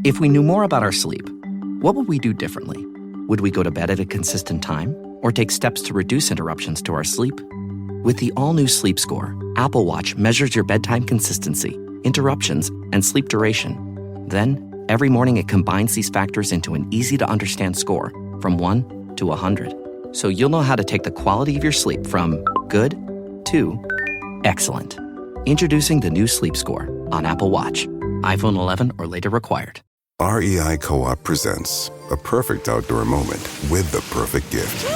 If we knew more about our sleep, what would we do differently? Would we go to bed at a consistent time or take steps to reduce interruptions to our sleep? With the all-new Sleep Score, Apple Watch measures your bedtime consistency, interruptions, and sleep duration. Then, every morning it combines these factors into an easy-to-understand score from 1 to 100. So you'll know how to take the quality of your sleep from good to excellent. Introducing the new Sleep Score on Apple Watch. iPhone 11 or later required. REI Co-op presents a perfect outdoor moment with the perfect gift.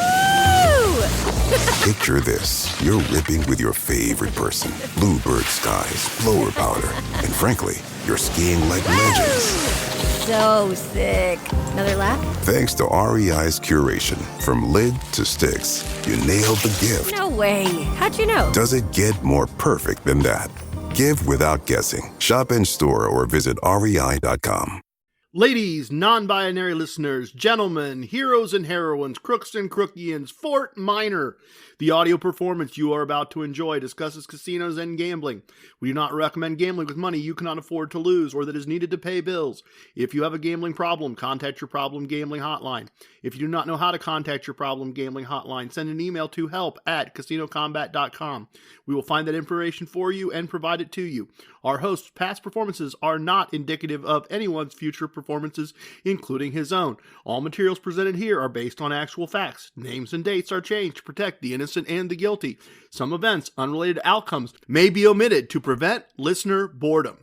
Picture this. You're ripping with your favorite person. Bluebird skies, blower powder, and frankly, you're skiing like legends. So sick. Another lap? Thanks to REI's curation, from lid to sticks, you nailed the gift. No way. How'd you know? Does it get more perfect than that? Give without guessing. Shop in store or visit rei.com. Ladies, non-binary listeners, gentlemen, heroes and heroines, crooks and crookians, Fort Minor. The audio performance you are about to enjoy discusses casinos and gambling. We do not recommend gambling with money you cannot afford to lose or that is needed to pay bills. If you have a gambling problem, contact your problem gambling hotline. If you do not know how to contact your problem gambling hotline, send an email to help@casinocombat.com. We will find that information for you and provide it to you. Our host's past performances are not indicative of anyone's future performances, including his own. All materials presented here are based on actual facts. Names and dates are changed to protect the innocent and the guilty. Some events, unrelated outcomes, may be omitted to prevent listener boredom.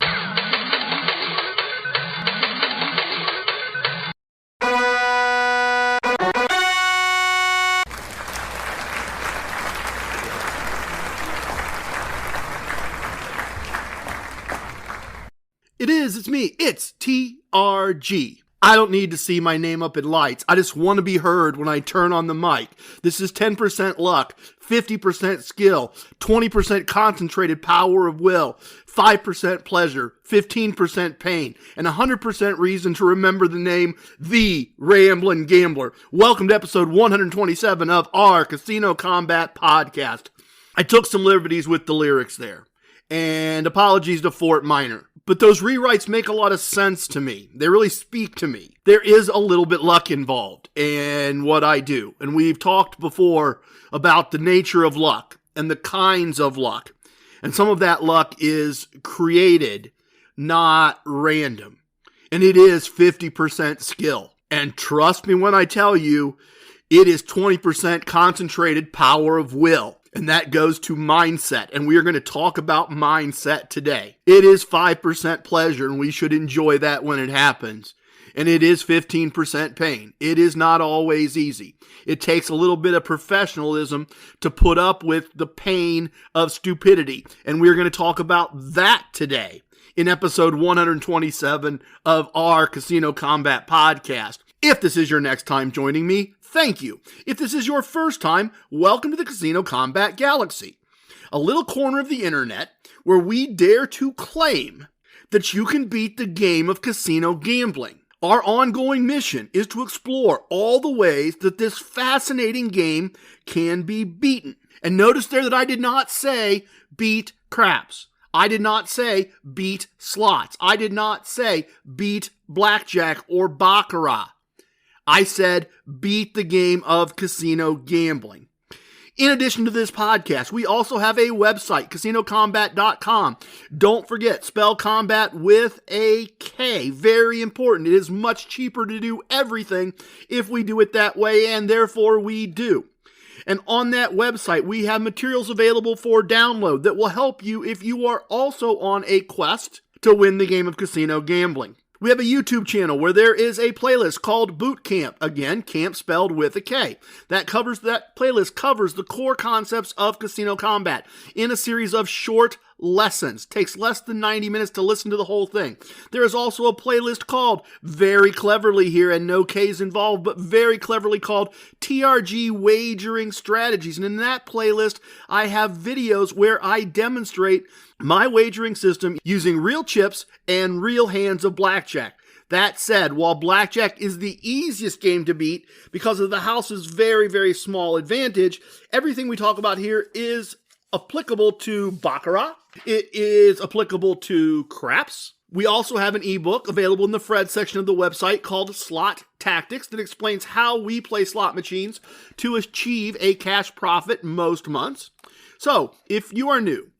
It's me, it's TRG. I don't need to see my name up in lights. I just want to be heard when I turn on the mic. This is 10% luck, 50% skill, 20% concentrated power of will, 5% pleasure, 15% pain, and 100% reason to remember the name, The Ramblin Gambler. Welcome to episode 127 of our Casino Combat podcast. I took some liberties with the lyrics there, and apologies to Fort Minor. But those rewrites make a lot of sense to me. They really speak to me. There is a little bit luck involved in what I do. And we've talked before about the nature of luck and the kinds of luck. And some of that luck is created, not random. And it is 50% skill. And trust me when I tell you, it is 20% concentrated power of will. And that goes to mindset, and we are going to talk about mindset today. It is 5% pleasure, and we should enjoy that when it happens. And it is 15% pain. It is not always easy. It takes a little bit of professionalism to put up with the pain of stupidity. And we're going to talk about that today in episode 127 of our Casino Combat podcast. If this is your next time joining me, thank you. If this is your first time, welcome to the Casino Combat Galaxy, a little corner of the internet where we dare to claim that you can beat the game of casino gambling. Our ongoing mission is to explore all the ways that this fascinating game can be beaten. And notice there that I did not say beat craps. I did not say beat slots. I did not say beat blackjack or baccarat. I said beat the game of casino gambling. In addition to this podcast, we also have a website, casinocombat.com. Don't forget, spell combat with a K. Very important. It is much cheaper to do everything if we do it that way, and therefore we do. And on that website, we have materials available for download that will help you if you are also on a quest to win the game of casino gambling. We have a YouTube channel where there is a playlist called Boot Camp. Again, camp spelled with a K. That playlist covers the core concepts of casino combat in a series of short lessons. Takes less than 90 minutes to listen to the whole thing. There is also a playlist called, very cleverly here, and no K's involved, but very cleverly called TRG Wagering Strategies. And in that playlist, I have videos where I demonstrate my wagering system using real chips and real hands of blackjack. That said, while blackjack is the easiest game to beat because of the house's very, very small advantage, everything we talk about here is applicable to baccarat. It is applicable to craps. We also have an ebook available in the Fred section of the website called Slot Tactics that explains how we play slot machines to achieve a cash profit most months. So, if you are new,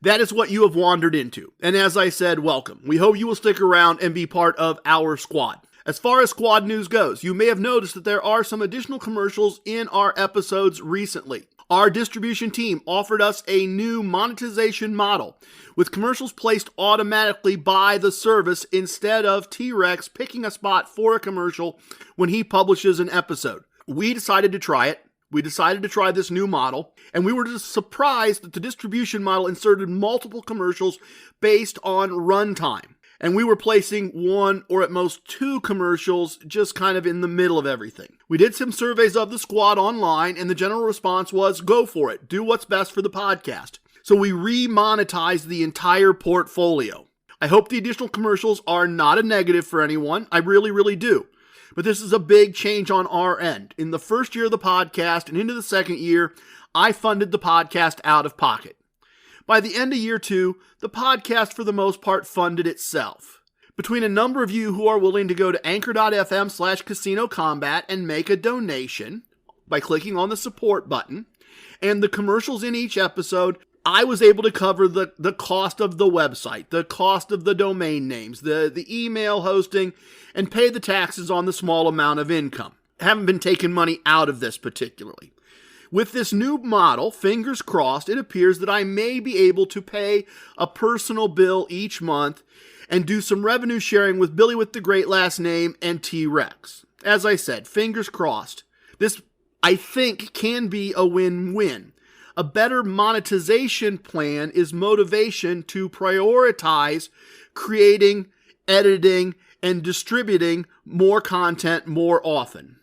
that is what you have wandered into. And as I said, welcome. We hope you will stick around and be part of our squad. As far as squad news goes, you may have noticed that there are some additional commercials in our episodes recently. Our distribution team offered us a new monetization model with commercials placed automatically by the service instead of T-Rex picking a spot for a commercial when he publishes an episode. We decided to try it. We decided to try this new model, and we were just surprised that the distribution model inserted multiple commercials based on runtime. And we were placing one or at most two commercials just kind of in the middle of everything. We did some surveys of the squad online, and the general response was, go for it. Do what's best for the podcast. So we remonetized the entire portfolio. I hope the additional commercials are not a negative for anyone. I really, really do. But this is a big change on our end. In the first year of the podcast and into the second year, I funded the podcast out of pocket. By the end of year 2, the podcast for the most part funded itself. Between a number of you who are willing to go to anchor.fm/casino combat and make a donation by clicking on the support button, and the commercials in each episode, I was able to cover the cost of the website, the cost of the domain names, the email hosting, and pay the taxes on the small amount of income. I haven't been taking money out of this particularly. With this new model, fingers crossed, it appears that I may be able to pay a personal bill each month and do some revenue sharing with Billy with the great last name and T-Rex. As I said, fingers crossed. This, I think, can be a win-win. A better monetization plan is motivation to prioritize creating, editing, and distributing more content more often.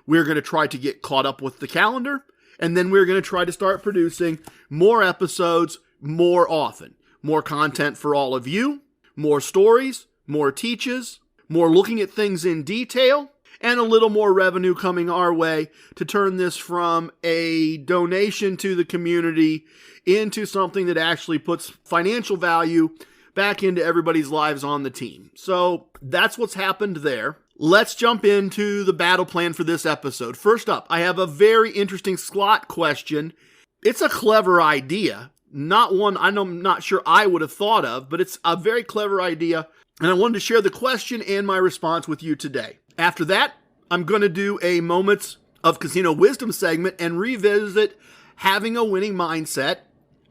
We're going to try to get caught up with the calendar, and then we're going to try to start producing more episodes more often. More content for all of you, more stories, more teaches, more looking at things in detail, and a little more revenue coming our way to turn this from a donation to the community into something that actually puts financial value back into everybody's lives on the team. So that's what's happened there. Let's jump into the battle plan for this episode. First up, I have a very interesting slot question. It's a clever idea. Not one I'm not sure I would have thought of, but it's a very clever idea. And I wanted to share the question and my response with you today. After that, I'm going to do a Moments of Casino Wisdom segment and revisit having a winning mindset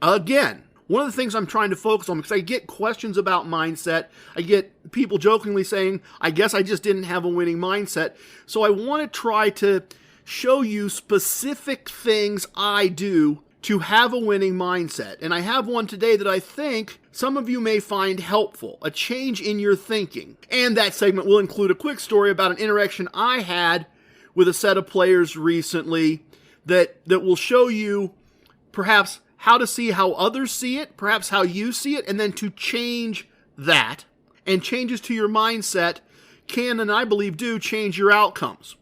again. One of the things I'm trying to focus on, because I get questions about mindset, I get people jokingly saying, I guess I just didn't have a winning mindset. So I want to try to show you specific things I do to have a winning mindset. And I have one today that I think some of you may find helpful, a change in your thinking. And that segment will include a quick story about an interaction I had with a set of players recently that will show you perhaps how to see how others see it, perhaps how you see it, and then to change that. And changes to your mindset can, and I believe do, change your outcomes.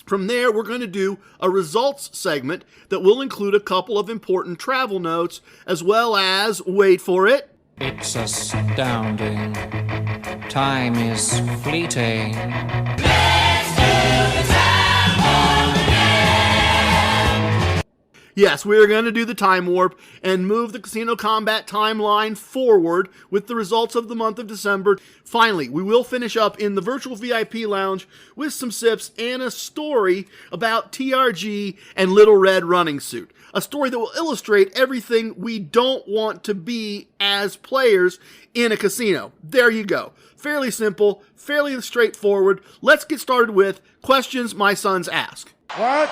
From there, we're going to do a results segment that will include a couple of important travel notes, as well as, wait for it, It's astounding. Time is fleeting. yes, we're going to do the time warp and move the Casino Combat timeline forward with the results of the month of December. Finally, we will finish up in the virtual VIP lounge with some sips and a story about TRG and Little Red Running Suit. A story that will illustrate everything we don't want to be as players in a casino. There you go. Fairly simple, fairly straightforward. Let's get started with questions my sons ask. What?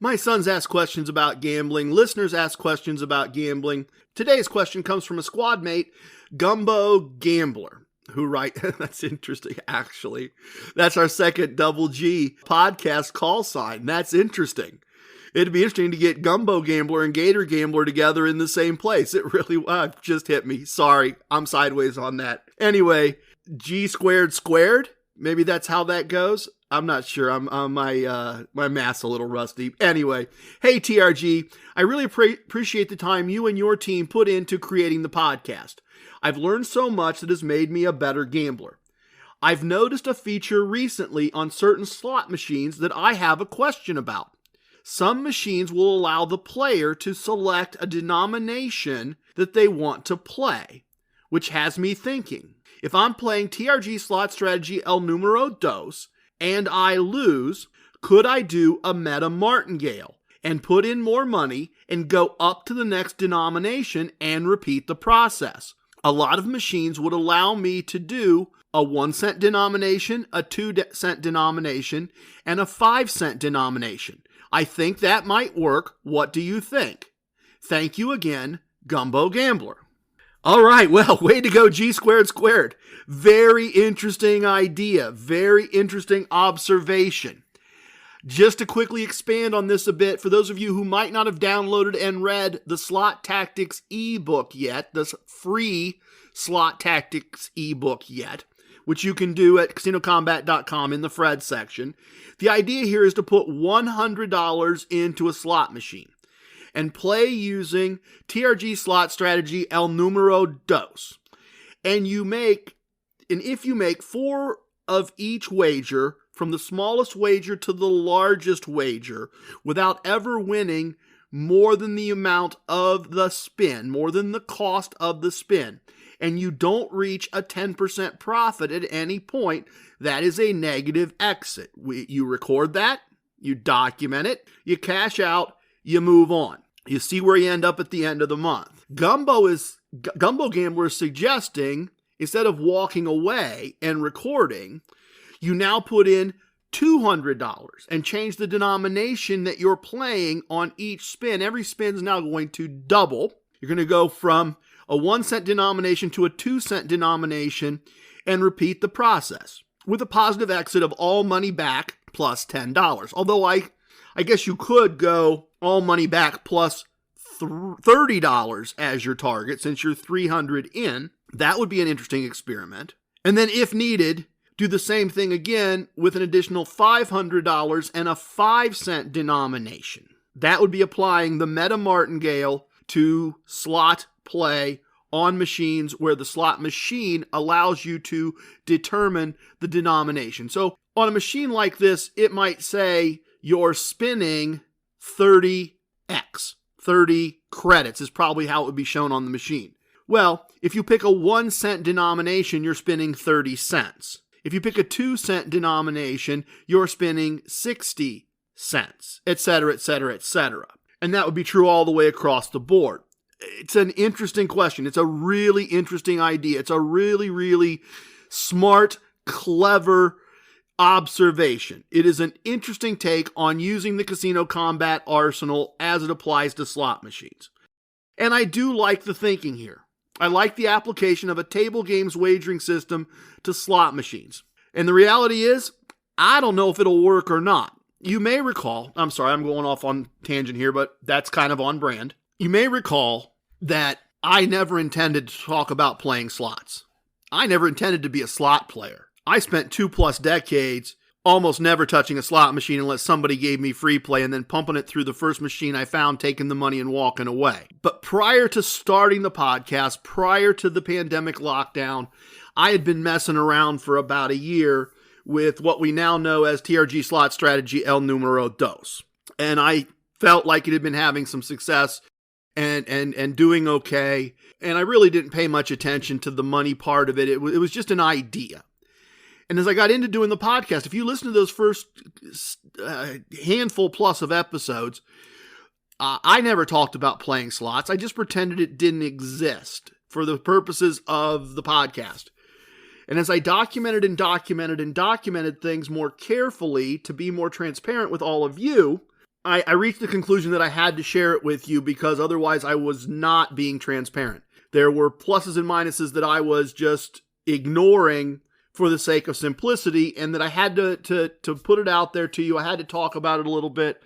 My sons ask questions about gambling. Listeners ask questions about gambling. Today's question comes from a squad mate, Gumbo Gambler, who writes, that's interesting, actually. That's our second Double G podcast call sign. That's interesting. It'd be interesting to get Gumbo Gambler and Gator Gambler together in the same place. It really just hit me. Sorry, I'm sideways on that. Anyway, G squared squared. Maybe that's how that goes. I'm not sure. My math's a little rusty. Anyway, hey TRG, I really appreciate the time you and your team put into creating the podcast. I've learned so much that has made me a better gambler. I've noticed a feature recently on certain slot machines that I have a question about. Some machines will allow the player to select a denomination that they want to play, which has me thinking. If I'm playing TRG slot strategy El Numero Dos and I lose, could I do a meta martingale and put in more money and go up to the next denomination and repeat the process? A lot of machines would allow me to do a 1 cent denomination, a 2 cent denomination, and a 5 cent denomination. I think that might work. What do you think? Thank you again, Gumbo Gambler. All right, well, way to go, G squared. Very interesting idea. Very interesting observation. Just to quickly expand on this a bit, for those of you who might not have downloaded and read the Slot Tactics ebook yet, this free Slot Tactics ebook yet, which you can do at casinocombat.com in the Fred section, the idea here is to put $100 into a slot machine and play using TRG slot strategy El Numero Dos. And if you make 4 of each wager, from the smallest wager to the largest wager, without ever winning more than the amount of the spin, more than the cost of the spin, and you don't reach a 10% profit at any point, that is a negative exit. You record that, you document it, you cash out, you move on. You see where you end up at the end of the month. Gumbo Gambler is suggesting, instead of walking away and recording, you now put in $200 and change the denomination that you're playing on each spin. Every spin is now going to double. You're going to go from a 1 cent denomination to a 2 cent denomination and repeat the process with a positive exit of all money back plus $10. Although I guess you could go all money back plus $30 as your target, since you're 300 in. That would be an interesting experiment. And then if needed, do the same thing again with an additional $500 and a 5 cent denomination. That would be applying the meta martingale to slot play on machines where the slot machine allows you to determine the denomination. So on a machine like this, it might say you're spinning 30x. 30 credits is probably how it would be shown on the machine. Well, if you pick a 1 cent denomination, you're spinning 30 cents. If you pick a 2 cent denomination, you're spinning 60 cents, etc., etc., etc. And that would be true all the way across the board. It's an interesting question. It's a really interesting idea. It's a really, really smart, clever observation. It is an interesting take on using the casino combat arsenal as it applies to slot machines. And I do like the thinking here. I like the application of a table games wagering system to slot machines. And the reality is, I don't know if it'll work or not. You may recall, I'm sorry, I'm going off on tangent here, but that's kind of on brand. You may recall that I never intended to talk about playing slots. I never intended to be a slot player. I spent 2+ decades almost never touching a slot machine unless somebody gave me free play, and then pumping it through the first machine I found, taking the money and walking away. But prior to starting the podcast, prior to the pandemic lockdown, I had been messing around for about a year with what we now know as TRG slot strategy El Numero Dos. And I felt like it had been having some success and doing okay. And I really didn't pay much attention to the money part of it. It was just an idea. And as I got into doing the podcast, if you listen to those first handful plus of episodes, I never talked about playing slots. I just pretended it didn't exist for the purposes of the podcast. And as I documented things more carefully to be more transparent with all of you, I reached the conclusion that I had to share it with you, because otherwise I was not being transparent. There were pluses and minuses that I was just ignoring for the sake of simplicity, and that I had to put it out there to you. I had to talk about it a little bit.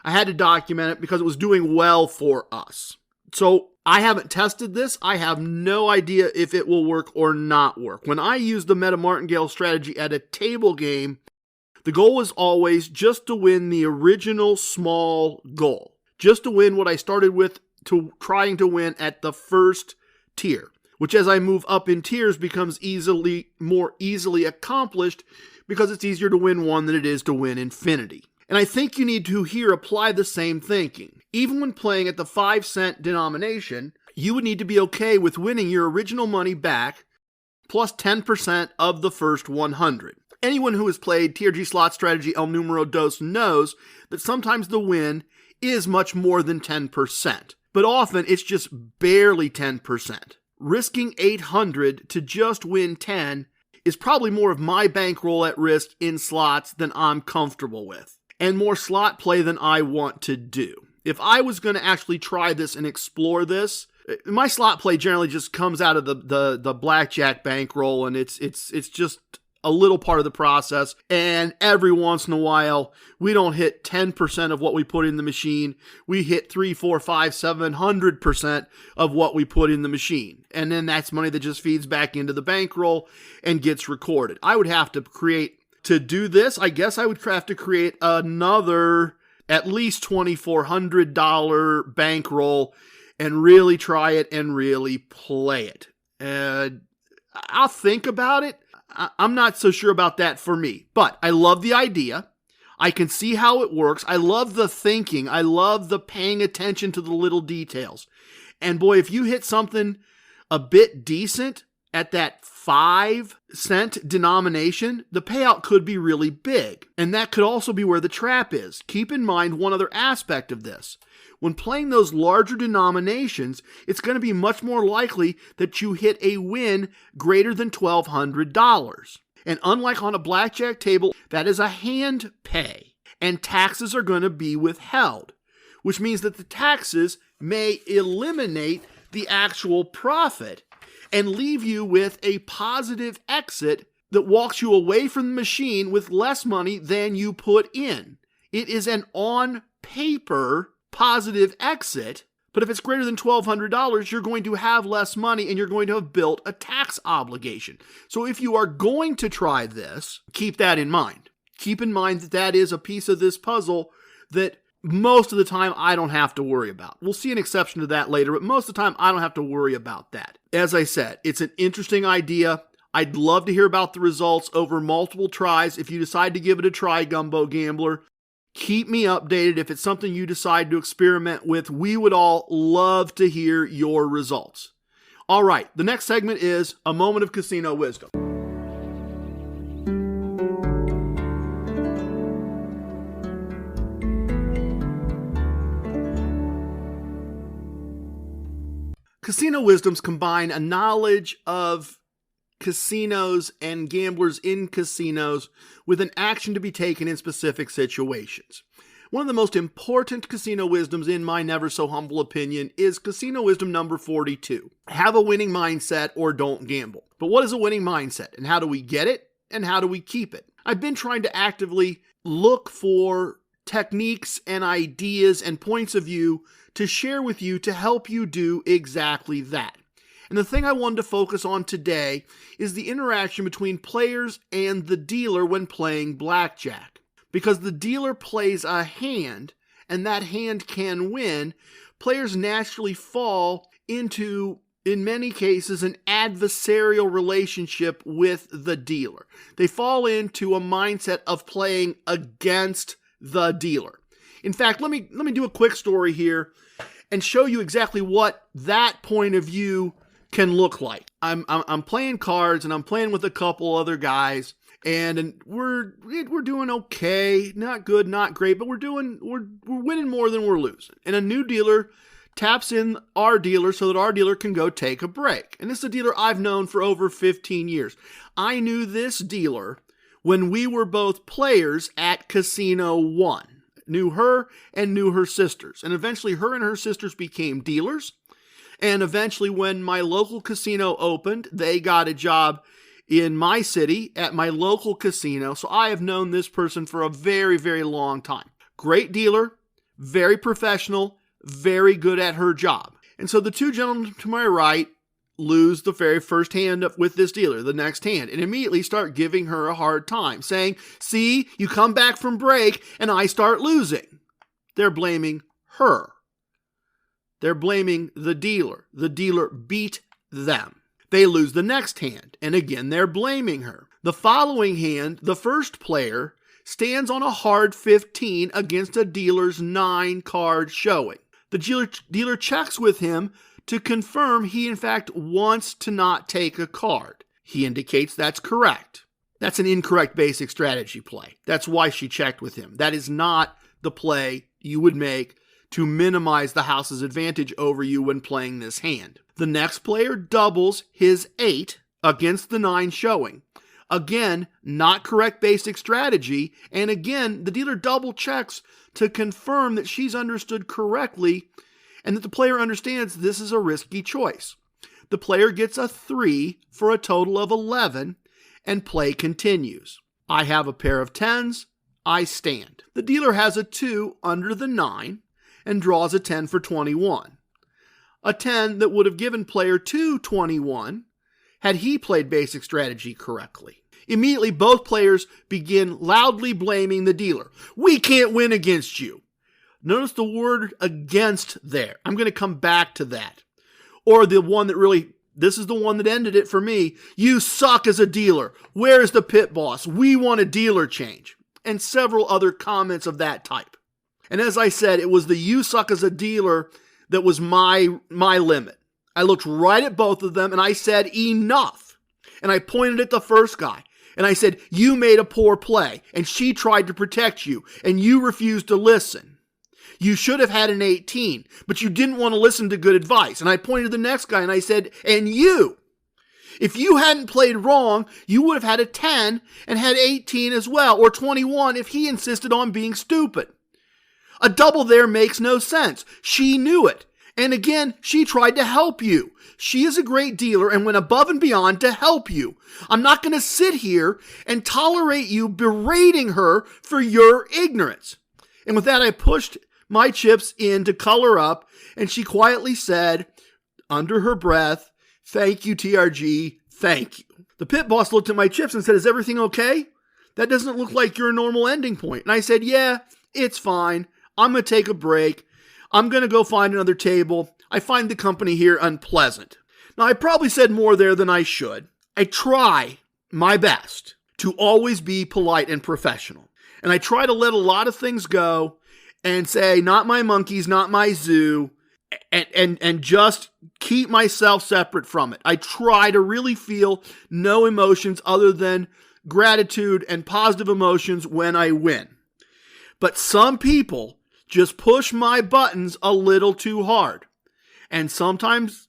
I had to document it because it was doing well for us. So I haven't tested this. I have no idea if it will work or not work. When I use the meta martingale strategy at a table game, The goal is always just to win the original small goal. Just to win what I started with, to trying to win at the first tier, which as I move up in tiers becomes more easily accomplished because it's easier to win one than it is to win infinity. And I think you need to here apply the same thinking. Even when playing at the 5-cent denomination, you would need to be okay with winning your original money back plus 10% of the first 100. Anyone who has played TRG slot strategy El Numero Dos knows that sometimes the win is much more than 10%, but often it's just barely 10%. Risking 800 to just win 10 is probably more of my bankroll at risk in slots than I'm comfortable with, and more slot play than I want to do. If I was going to actually try this and explore this, my slot play generally just comes out of the blackjack bankroll, and it's just a little part of the process. And every once in a while, we don't hit 10% of what we put in the machine. We hit 3, 4, 5, 700% of what we put in the machine. And then that's money that just feeds back into the bankroll and gets recorded. I would have to do this, I guess I would have to create another at least $2,400 bankroll and really try it and really play it. I'll think about it. I'm not so sure about that for me, but I love the idea. I can see how it works. I love the thinking. I love the paying attention to the little details. And boy, if you hit something a bit decent at that 5-cent denomination, the payout could be really big. And that could also be where the trap is. Keep in mind one other aspect of this. When playing those larger denominations, it's going to be much more likely that you hit a win greater than $1,200. And unlike on a blackjack table, that is a hand pay, and taxes are going to be withheld, which means that the taxes may eliminate the actual profit and leave you with a positive exit that walks you away from the machine with less money than you put in. It is an on-paper positive exit, but if it's greater than $1,200, you're going to have less money and you're going to have built a tax obligation. So if you are going to try this, keep that in mind. Keep in mind that that is a piece of this puzzle that most of the time I don't have to worry about. We'll see an exception to that later, but most of the time I don't have to worry about that. As I said, it's an interesting idea. I'd love to hear about the results over multiple tries. If you decide to give it a try, Gumbo Gambler, keep me updated. If it's something you decide to experiment with, we would all love to hear your results. All right, the next segment is a moment of casino wisdom. Casino wisdoms combine a knowledge of casinos and gamblers in casinos with an action to be taken in specific situations. One of the most important casino wisdoms, in my never so humble opinion, is casino wisdom number 42. Have a winning mindset or don't gamble. But what is a winning mindset, and how do we get it, and how do we keep it? I've been trying to actively look for techniques and ideas and points of view to share with you to help you do exactly that. And the thing I wanted to focus on today is the interaction between players and the dealer when playing blackjack. Because the dealer plays a hand, and that hand can win, players naturally fall into, in many cases, an adversarial relationship with the dealer. They fall into a mindset of playing against the dealer. In fact, let me do a quick story here and show you exactly what that point of view can look like. I'm playing cards, and I'm playing with a couple other guys, and we're doing okay, not good, not great, but we're winning more than we're losing. And a new dealer taps in our dealer so that our dealer can go take a break. And this is a dealer I've known for over 15 years. I knew this dealer when we were both players at Casino One. Knew her and knew her sisters. And eventually her and her sisters became dealers. And eventually when my local casino opened, they got a job in my city at my local casino. So I have known this person for a very, very long time. Great dealer, very professional, very good at her job. And so the two gentlemen to my right lose the very first hand with this dealer, the next hand, and immediately start giving her a hard time, saying, see, you come back from break and I start losing. They're blaming her. They're blaming the dealer. The dealer beat them. They lose the next hand, and again they're blaming her. The following hand, the first player stands on a hard 15 against a dealer's 9-card showing. The dealer checks with him to confirm he in fact wants to not take a card. He indicates that's correct. That's an incorrect basic strategy play. That's why she checked with him. That is not the play you would make to minimize the house's advantage over you when playing this hand. The next player doubles his 8 against the 9 showing. Again, not correct basic strategy, and again, the dealer double checks to confirm that she's understood correctly and that the player understands this is a risky choice. The player gets a 3 for a total of 11, and play continues. I have a pair of 10s, I stand. The dealer has a 2 under the 9 and draws a 10 for 21. A 10 that would have given player 2 21 had he played basic strategy correctly. Immediately, both players begin loudly blaming the dealer. We can't win against you. Notice the word against there. I'm going to come back to that. Or the one that really, this is the one that ended it for me. You suck as a dealer. Where's the pit boss? We want a dealer change. And several other comments of that type. And as I said, it was the you suck as a dealer that was my limit. I looked right at both of them and I said, enough. And I pointed at the first guy. And I said, you made a poor play, and she tried to protect you, and you refused to listen. You should have had an 18, but you didn't want to listen to good advice. And I pointed to the next guy, and I said, and you. If you hadn't played wrong, you would have had a 10 and had 18 as well, or 21 if he insisted on being stupid. A double there makes no sense. She knew it. And again, she tried to help you. She is a great dealer and went above and beyond to help you. I'm not going to sit here and tolerate you berating her for your ignorance. And with that, I pushed my chips in to color up, and she quietly said, under her breath, thank you, TRG, thank you. The pit boss looked at my chips and said, is everything okay? That doesn't look like your normal ending point. And I said, yeah, it's fine. I'm going to take a break. I'm going to go find another table. I find the company here unpleasant. Now, I probably said more there than I should. I try my best to always be polite and professional. And I try to let a lot of things go and say, not my monkeys, not my zoo, and just keep myself separate from it. I try to really feel no emotions other than gratitude and positive emotions when I win. But some people just push my buttons a little too hard. And sometimes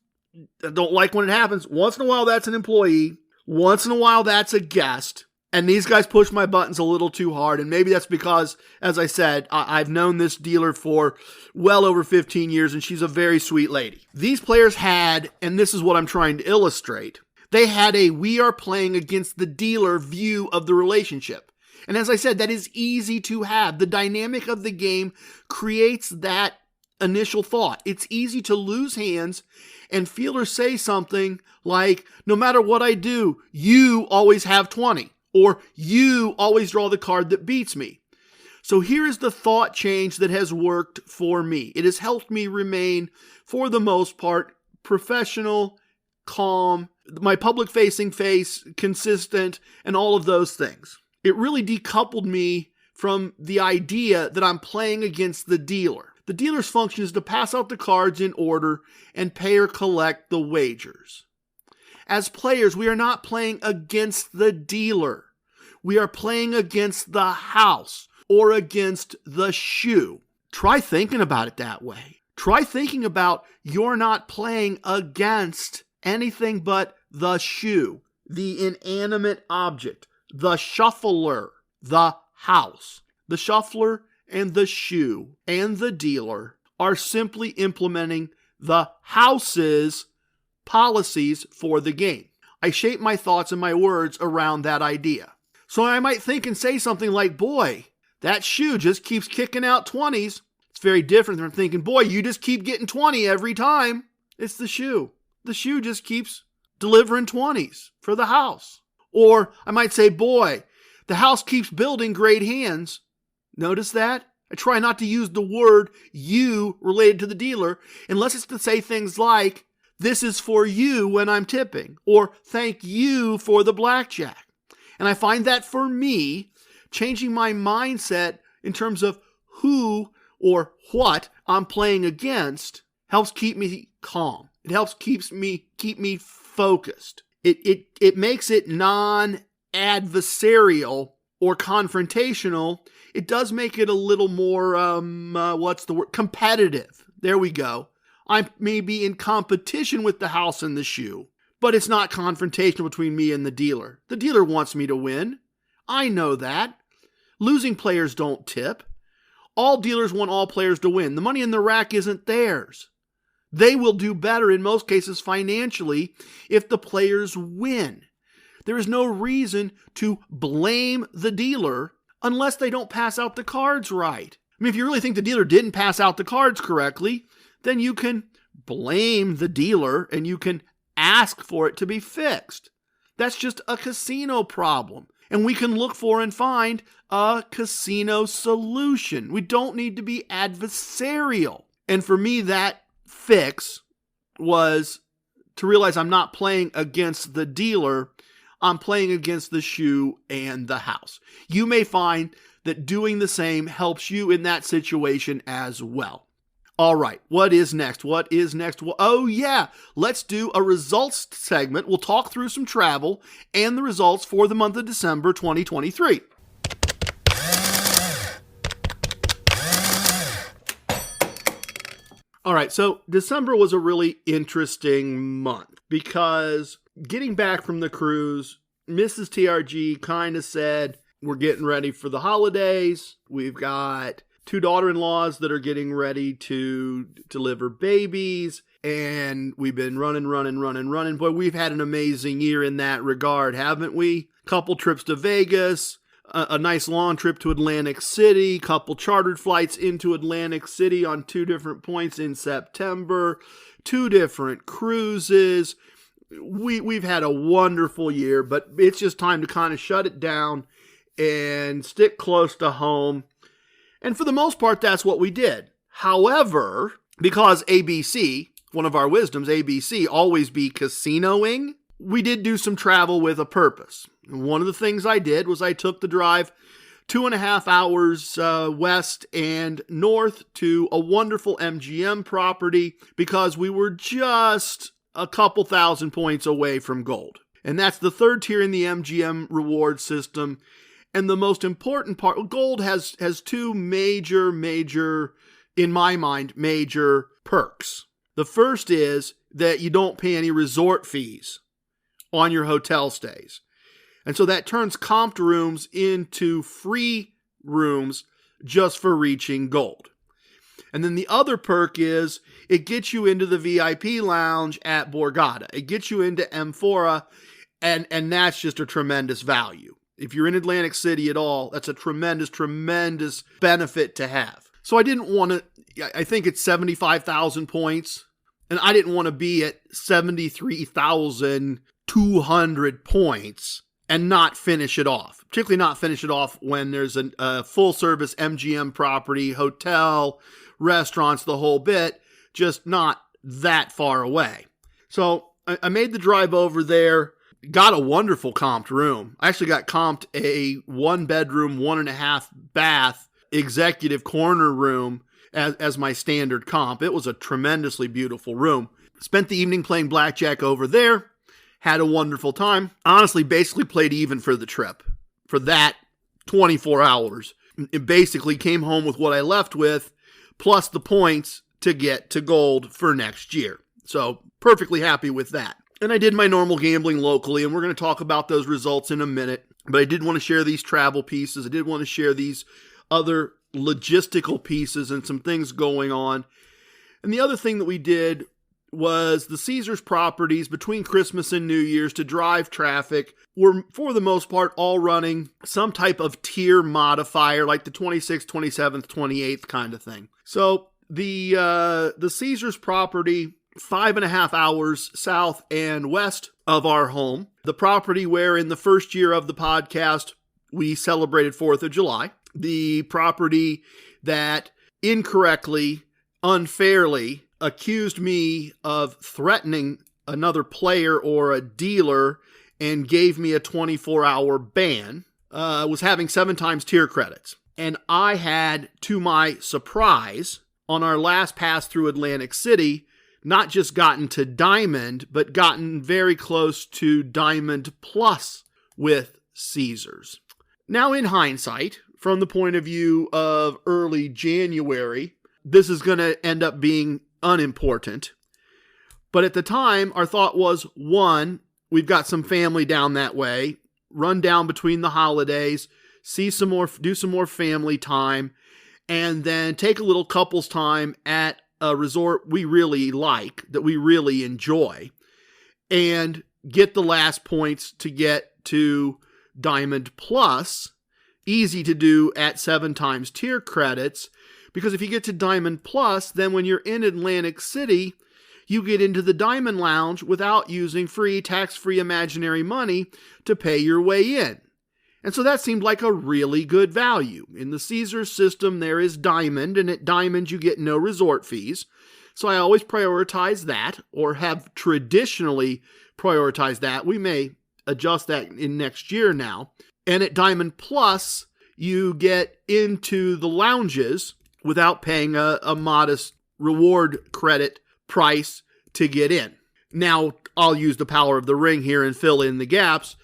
I don't like when it happens. Once in a while, that's an employee. Once in a while, that's a guest. And these guys push my buttons a little too hard. And maybe that's because, as I said, I've known this dealer for well over 15 years, and she's a very sweet lady. These players had, and this is what I'm trying to illustrate, they had a we are playing against the dealer view of the relationship. And as I said, that is easy to have. The dynamic of the game creates that initial thought. It's easy to lose hands and feel or say something like, no matter what I do, you always have 20, or you always draw the card that beats me. So here is the thought change that has worked for me. It has helped me remain, for the most part, professional, calm, my public-facing face, consistent, and all of those things. It really decoupled me from the idea that I'm playing against the dealer. The dealer's function is to pass out the cards in order and pay or collect the wagers. As players, we are not playing against the dealer. We are playing against the house or against the shoe. Try thinking about it that way. Try thinking about you're not playing against anything but the shoe, the inanimate object, the shuffler, the house. The shuffler and the shoe and the dealer are simply implementing the house's policies for the game. I shape my thoughts and my words around that idea. So I might think and say something like, boy, that shoe just keeps kicking out 20s. It's very different from thinking, boy, you just keep getting 20 every time. It's the shoe. the shoe just keeps delivering 20s for the house. Or I might say, boy, the house keeps building great hands. Notice that? I try not to use the word you related to the dealer unless it's to say things like, this is for you when I'm tipping, or thank you for the blackjack. And I find that for me, changing my mindset in terms of who or what I'm playing against helps keep me calm. It helps keep me focused. It makes it non-adversarial or confrontational. It does make it a little more, competitive. There we go. I may be in competition with the house and the shoe, but it's not confrontational between me and the dealer. The dealer wants me to win. I know that. Losing players don't tip. All dealers want all players to win. The money in the rack isn't theirs. They will do better in most cases financially if the players win. There is no reason to blame the dealer unless they don't pass out the cards right. I mean, if you really think the dealer didn't pass out the cards correctly, then you can blame the dealer and you can ask for it to be fixed. That's just a casino problem. And we can look for and find a casino solution. We don't need to be adversarial. And for me, that fix was to realize I'm not playing against the dealer. I'm playing against the shoe and the house. You may find that doing the same helps you in that situation as well. All right, what is next? Well, oh yeah, let's do a results segment. We'll talk through some travel and the results for the month of December 2023. All right, so December was a really interesting month because getting back from the cruise, Mrs. TRG kind of said, we're getting ready for the holidays. We've got 2 daughter-in-laws that are getting ready to deliver babies, and we've been running. Boy, we've had an amazing year in that regard, haven't we? Couple trips to Vegas, a nice long trip to Atlantic City, couple chartered flights into Atlantic City on 2 different points in September, 2 different cruises. We've had a wonderful year, but it's just time to kind of shut it down and stick close to home. And for the most part, that's what we did. However, because ABC, one of our wisdoms, ABC, always be casinoing, we did do some travel with a purpose. And one of the things I did was I took the drive 2.5 hours west and north to a wonderful MGM property because we were just a couple thousand points away from gold. And that's the 3rd tier in the MGM reward system. And the most important part, gold has 2 major, in my mind, major perks. The first is that you don't pay any resort fees on your hotel stays. And so that turns comped rooms into free rooms just for reaching gold. And then the other perk is it gets you into the VIP lounge at Borgata. It gets you into Amphora, and that's just a tremendous value. If you're in Atlantic City at all, that's a tremendous benefit to have. So I didn't want to, I think it's 75,000 points, and I didn't want to be at 73,200 points and not finish it off. Particularly not finish it off when there's a full-service MGM property, hotel, restaurants, the whole bit, just not that far away. So I made the drive over there. Got a wonderful comped room. I actually got comped a 1-bedroom, 1.5 bath executive corner room as my standard comp. It was a tremendously beautiful room. Spent the evening playing blackjack over there. Had a wonderful time. Honestly, basically played even for the trip. For that 24 hours. It basically came home with what I left with, plus the points to get to gold for next year. So perfectly happy with that. And I did my normal gambling locally, and we're going to talk about those results in a minute. But I did want to share these travel pieces. I did want to share these other logistical pieces and some things going on. And the other thing that we did was the Caesars properties between Christmas and New Year's to drive traffic were, for the most part, all running some type of tier modifier, like the 26th, 27th, 28th kind of thing. So the Caesars property 5.5 hours south and west of our home. The property where in the first year of the podcast, we celebrated 4th of July. The property that incorrectly, unfairly accused me of threatening another player or a dealer and gave me a 24-hour ban, was having 7 times tier credits. And I had, to my surprise, on our last pass through Atlantic City, not just gotten to Diamond, but gotten very close to Diamond Plus with Caesars. Now, in hindsight, from the point of view of early January, this is going to end up being unimportant. But at the time, our thought was, 1, we've got some family down that way, run down between the holidays, do some more family time, and then take a little couples time at a resort we really like, that we really enjoy, and get the last points to get to Diamond Plus. Easy to do at 7 times tier credits, because if you get to Diamond Plus, then when you're in Atlantic City, you get into the Diamond Lounge without using free, tax-free imaginary money to pay your way in. And so that seemed like a really good value. In the Caesars system, there is Diamond, and at Diamond you get no resort fees. So I always prioritize that, or have traditionally prioritized that. We may adjust that in next year now. And at Diamond Plus, you get into the lounges without paying a modest reward credit price to get in. Now, I'll use the power of the ring here and fill in the gaps.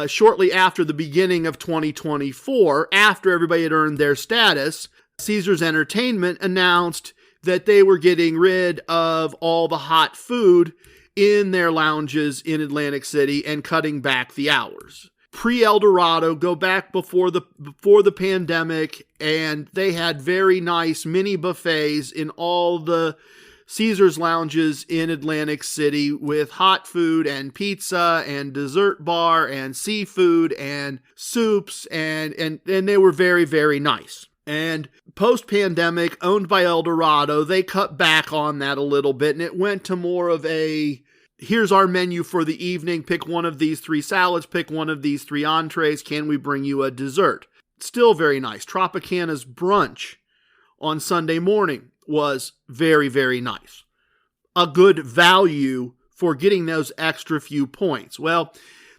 Shortly after the beginning of 2024, after everybody had earned their status, Caesars Entertainment announced that they were getting rid of all the hot food in their lounges in Atlantic City and cutting back the hours. Pre-El Dorado, go back before the pandemic, and they had very nice mini buffets in all the Caesars lounges in Atlantic City with hot food and pizza and dessert bar and seafood and soups, and they were very, very nice. And post-pandemic, owned by El Dorado, they cut back on that a little bit, and it went to more of a, here's our menu for the evening, pick one of these 3 salads, pick one of these 3 entrees, can we bring you a dessert? Still very nice. Tropicana's brunch on Sunday morning was very, very nice. A good value for getting those extra few points. Well,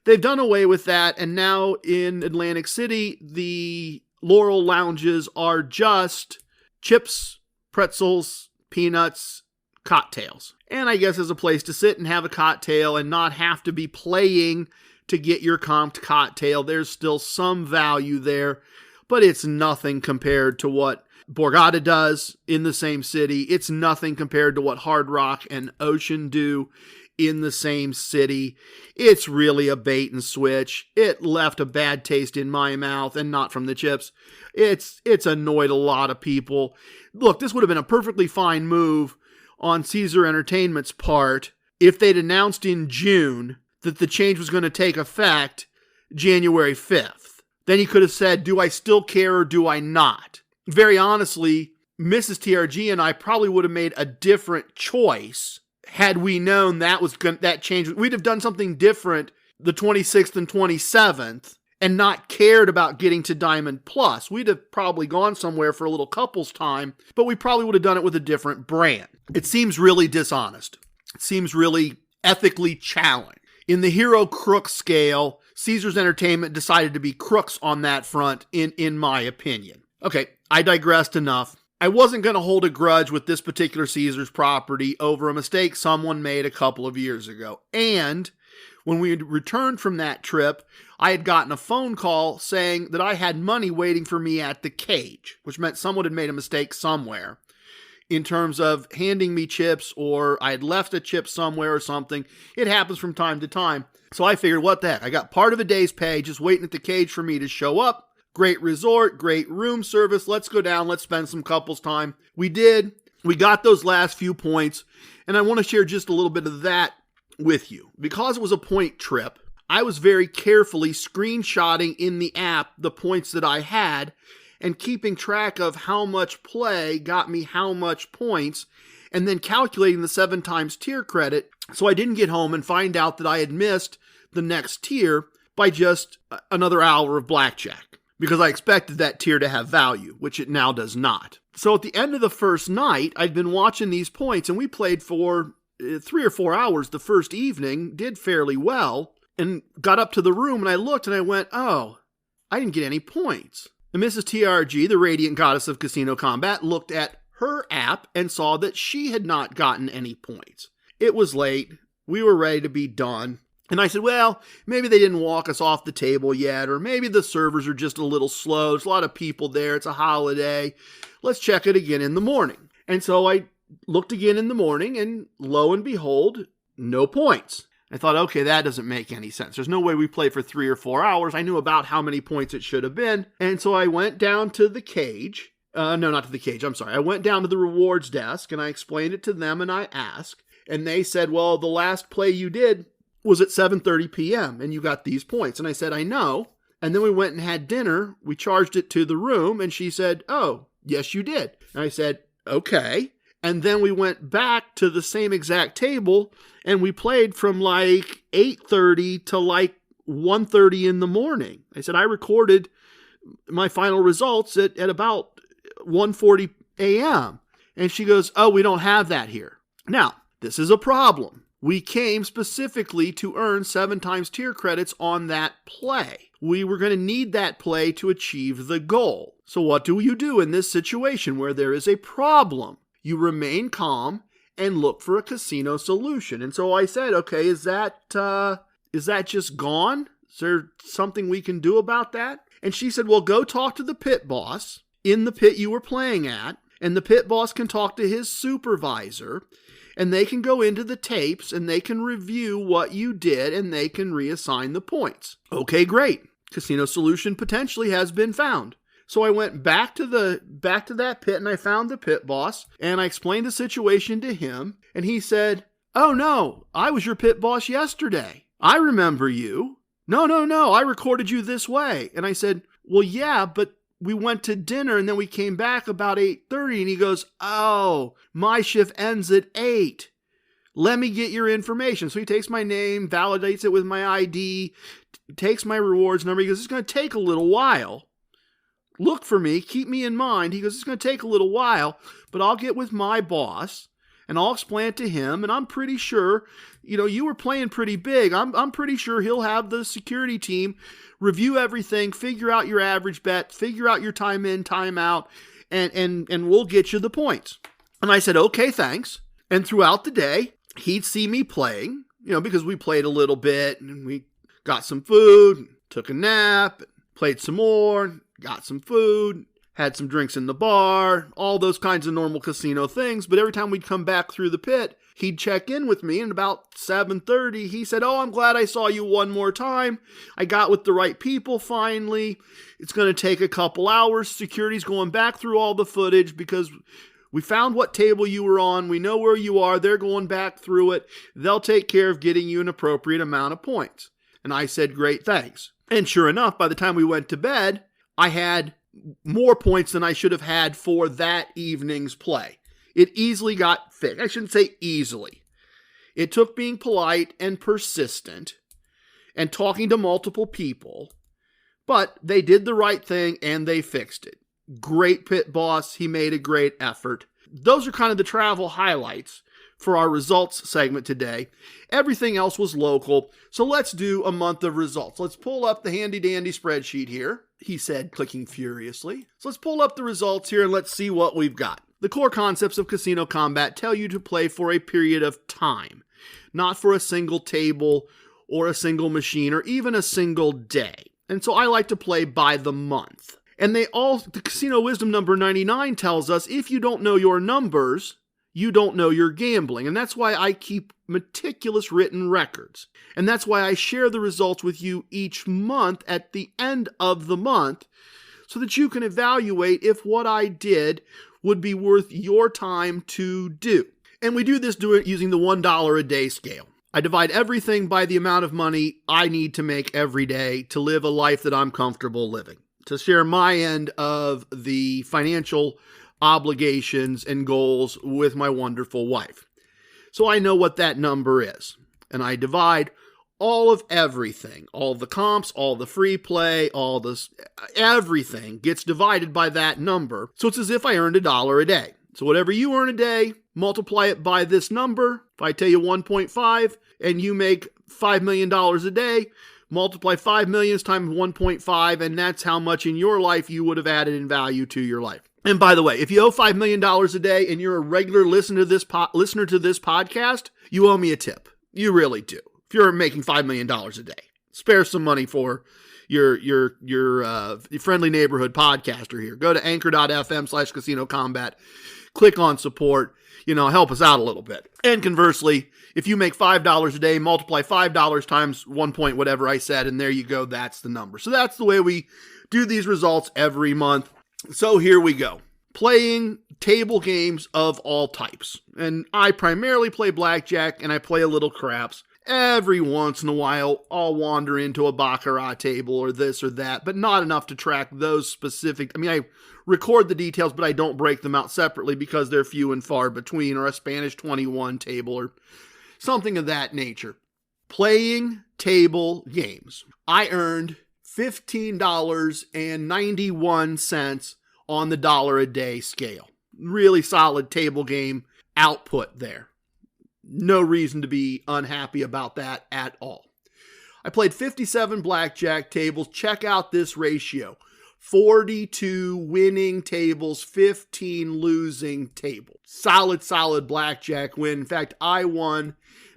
they've done away with that, and now in Atlantic City, the Laurel lounges are just chips, pretzels, peanuts, cocktails. And I guess as a place to sit and have a cocktail and not have to be playing to get your comped cocktail, there's still some value there, but it's nothing compared to what Borgata does in the same city. It's nothing compared to what Hard Rock and Ocean do in the same city. It's really a bait and switch. It left a bad taste in my mouth, and not from the chips. It's annoyed a lot of people. Look, this would have been a perfectly fine move on Caesar Entertainment's part if they'd announced in June that the change was going to take effect January 5th. Then he could have said, do I still care or do I not? Very honestly, Mrs. TRG and I probably would have made a different choice had we known that change. We'd have done something different the 26th and 27th and not cared about getting to Diamond Plus. We'd have probably gone somewhere for a little couples time, but we probably would have done it with a different brand. It seems really dishonest. It seems really ethically challenged. In the hero crook scale, Caesars Entertainment decided to be crooks on that front, in my opinion. Okay, I digressed enough. I wasn't going to hold a grudge with this particular Caesars property over a mistake someone made a couple of years ago. And when we returned from that trip, I had gotten a phone call saying that I had money waiting for me at the cage, which meant someone had made a mistake somewhere in terms of handing me chips, or I had left a chip somewhere or something. It happens from time to time. So I figured, what the heck? I got part of a day's pay just waiting at the cage for me to show up. Great resort, great room service. Let's go down. Let's spend some couples time. We did. We got those last few points, and I want to share just a little bit of that with you. Because it was a point trip, I was very carefully screenshotting in the app the points that I had and keeping track of how much play got me how much points, and then calculating the 7 times tier credit so I didn't get home and find out that I had missed the next tier by just another hour of blackjack, because I expected that tier to have value, which it now does not. So at the end of the first night, I'd been watching these points, and we played for 3 or 4 hours the first evening, did fairly well, and got up to the room, and I looked, and I went, oh, I didn't get any points. And Mrs. TRG, the radiant goddess of casino combat, looked at her app and saw that she had not gotten any points. It was late. We were ready to be done. And I said, well, maybe they didn't walk us off the table yet, or maybe the servers are just a little slow. There's a lot of people there. It's a holiday. Let's check it again in the morning. And so I looked again in the morning, and lo and behold, no points. I thought, okay, that doesn't make any sense. There's no way we play for 3 or 4 hours. I knew about how many points it should have been. And so I went down to the cage. No, not to the cage. I'm sorry. I went down to the rewards desk, and I explained it to them, and I asked. And they said, well, the last play you did was at 7:30 p.m., and you got these points. And I said, I know. And then we went and had dinner. We charged it to the room, and she said, oh, yes, you did. And I said, okay. And then we went back to the same exact table, and we played from like 8:30 to like 1:30 in the morning. I said, I recorded my final results at about 1:40 a.m. And she goes, oh, we don't have that here. Now, this is a problem. We came specifically to earn 7 times tier credits on that play. We were going to need that play to achieve the goal. So what do you do in this situation where there is a problem? You remain calm and look for a casino solution. And so I said, okay, is that just gone? Is there something we can do about that? And she said, well, go talk to the pit boss in the pit you were playing at, and the pit boss can talk to his supervisor, and they can go into the tapes, and they can review what you did, and they can reassign the points. Okay, great. Casino solution potentially has been found. So I went back to that pit, and I found the pit boss, and I explained the situation to him, and he said, oh no, I was your pit boss yesterday. I remember you. No, I recorded you this way. And I said, well, yeah, but we went to dinner, and then we came back about 8:30, and he goes, oh, my shift ends at 8. Let me get your information. So he takes my name, validates it with my ID, takes my rewards number. He goes, it's going to take a little while. Look for me, keep me in mind. He goes, it's going to take a little while, but I'll get with my boss, and I'll explain it to him, and I'm pretty sure, you were playing pretty big. I'm pretty sure he'll have the security team review everything, figure out your average bet, figure out your time in, time out, and we'll get you the points. And I said, okay, thanks. And throughout the day, he'd see me playing, because we played a little bit, and we got some food, took a nap, played some more, got some food, had some drinks in the bar, all those kinds of normal casino things. But every time we'd come back through the pit, he'd check in with me, and about 7:30, he said, oh, I'm glad I saw you one more time. I got with the right people finally. It's going to take a couple hours. Security's going back through all the footage because we found what table you were on. We know where you are. They're going back through it. They'll take care of getting you an appropriate amount of points. And I said, great, thanks. And sure enough, by the time we went to bed, I had more points than I should have had for that evening's play. It easily got fixed. I shouldn't say easily. It took being polite and persistent and talking to multiple people, but they did the right thing and they fixed it. Great pit boss. He made a great effort. Those are kind of the travel highlights for our results segment today. Everything else was local, so let's do a month of results. Let's pull up the handy-dandy spreadsheet here, he said, clicking furiously. So let's pull up the results here and let's see what we've got. The core concepts of casino combat tell you to play for a period of time, not for a single table or a single machine or even a single day. And so I like to play by the month. And the Casino Wisdom number 99 tells us if you don't know your numbers, you don't know your gambling. And that's why I keep meticulous written records. And that's why I share the results with you each month at the end of the month so that you can evaluate if what I did would be worth your time to do. And we do this using the $1 a day scale. I divide everything by the amount of money I need to make every day to live a life that I'm comfortable living. To share my end of the financial obligations and goals with my wonderful wife. So I know what that number is. And I divide all of everything, all the comps, all the free play, all this, everything gets divided by that number. So it's as if I earned $1 a day. So whatever you earn a day, multiply it by this number. If I tell you 1.5 and you make $5 million a day, multiply 5 million times 1.5, and that's how much in your life you would have added in value to your life. And by the way, if you owe $5 million a day and you're a regular listener to this podcast, you owe me a tip. You really do. If you're making $5 million a day, spare some money for your friendly neighborhood podcaster here. Go to anchor.fm/casino combat, click on support, help us out a little bit. And conversely, if you make $5 a day, multiply $5 times 1 point whatever I said, and there you go, that's the number. So that's the way we do these results every month. So here we go. Playing table games of all types. And I primarily play blackjack and I play a little craps. Every once in a while, I'll wander into a baccarat table or this or that, but not enough to track those specific. I record the details, but I don't break them out separately because they're few and far between, or a Spanish 21 table or something of that nature. Playing table games. I earned $15.91 on the dollar a day scale. Really solid table game output there. No reason to be unhappy about that at all. I played 57 blackjack tables. Check out this ratio. 42 winning tables, 15 losing tables. Solid blackjack win. In fact, I won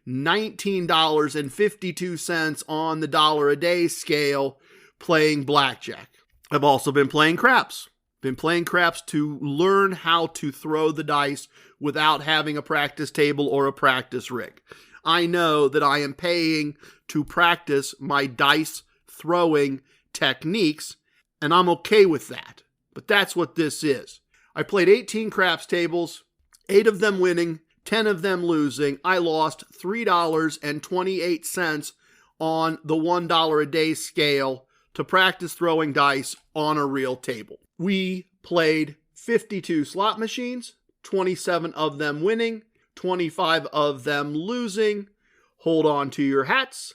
$19.52 on the dollar a day scale playing blackjack. I've also been playing craps. Been playing craps to learn how to throw the dice without having a practice table or a practice rig. I know that I am paying to practice my dice throwing techniques, and I'm okay with that. But that's what this is. I played 18 craps tables, 8 of them winning, 10 of them losing. I lost $3.28 on the $1 a day scale to practice throwing dice on a real table. We played 52 slot machines, 27 of them winning, 25 of them losing. Hold on to your hats.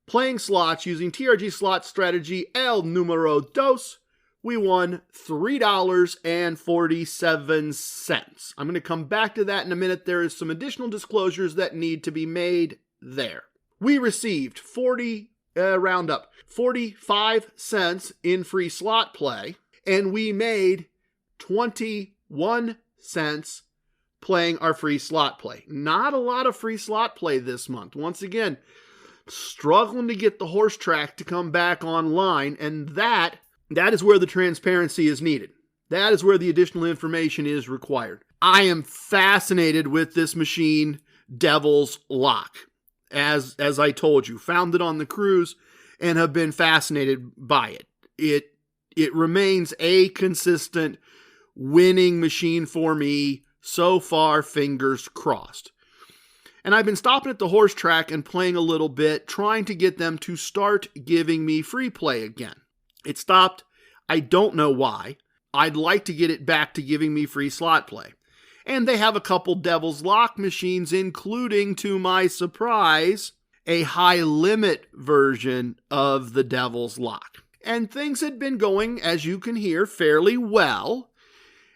Playing slots using TRG slot strategy El Numero Dos, we won $3.47. I'm going to come back to that in a minute. There is some additional disclosures that need to be made there. We received 45 cents in free slot play, and we made 21 cents playing our free slot play. Not a lot of free slot play this month. Once again, struggling to get the horse track to come back online, and that is where the transparency is needed. That is where the additional information is required. I am fascinated with this machine, Devil's Lock. As I told you, found it on the cruise and have been fascinated by it. It remains a consistent winning machine for me so far, fingers crossed. And I've been stopping at the horse track and playing a little bit, trying to get them to start giving me free play again. It stopped. I don't know why. I'd like to get it back to giving me free slot play. And they have a couple Devil's Lock machines, including, to my surprise, a high limit version of the Devil's Lock. And things had been going, as you can hear, fairly well.